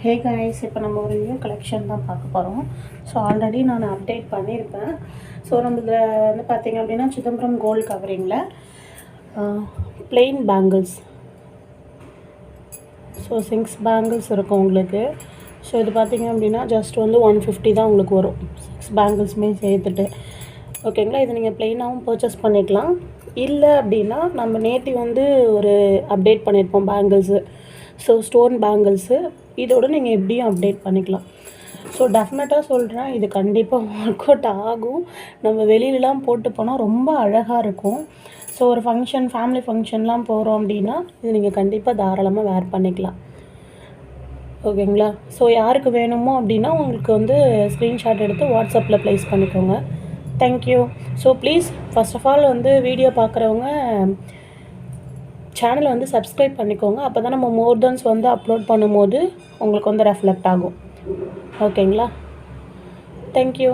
Hey guys, இப்போ நம்ம ஒரு நியூ கலெக்ஷன் தான் பார்க்க போகிறோம். ஸோ ஆல்ரெடி நான் அப்டேட் பண்ணியிருப்பேன். ஸோ நம்ம இதில் வந்து பார்த்திங்க அப்படின்னா சிதம்பரம் கோல்டு கவரிங்கில் பிளெயின் பேங்கிள்ஸ், ஸோ 6 பேங்கிள்ஸ் இருக்கும் உங்களுக்கு. ஸோ இது பார்த்திங்க அப்படின்னா ஜஸ்ட் வந்து 150 தான் உங்களுக்கு வரும், 6 பேங்கிள்ஸுமே சேர்த்துட்டு. ஓகேங்களா, இது நீங்கள் ப்ளெயினாகவும் பர்ச்சேஸ் பண்ணிக்கலாம். இல்லை அப்படின்னா நம்ம நேற்று வந்து ஒரு அப்டேட் பண்ணியிருப்போம் பேங்கிள்ஸு, ஸோ ஸ்டோன் பேங்கிள்ஸு, இதோடு நீங்கள் எப்படியும் அப்டேட் பண்ணிக்கலாம். ஸோ டெஃபினட்டாக சொல்கிறேன், இது கண்டிப்பாக ஒர்க் அவுட் ஆகும். நம்ம வெளியிலலாம் போட்டு போனால் ரொம்ப அழகாக இருக்கும். ஸோ ஒரு ஃபங்க்ஷன், ஃபேமிலி ஃபங்க்ஷன்லாம் போகிறோம் அப்படின்னா இது நீங்கள் கண்டிப்பாக தாராளமாக வேர் பண்ணிக்கலாம். ஓகேங்களா, ஸோ யாருக்கு வேணுமோ அப்படின்னா உங்களுக்கு வந்து ஸ்க்ரீன்ஷாட் எடுத்து வாட்ஸ்அப்பில் ப்ளேஸ் பண்ணிக்கோங்க. Thank you. So please first of all வந்து வீடியோ பார்க்குறவங்க சேனலை வந்து சப்ஸ்கிரைப் பண்ணிக்கோங்க. அப்போ தான் நம்ம மோர் தென்ஸ் வந்து அப்லோட் பண்ணும்போது உங்களுக்கு வந்து ரெஃப்ளெக்ட் ஆகும். ஓகேங்களா, தேங்க்யூ.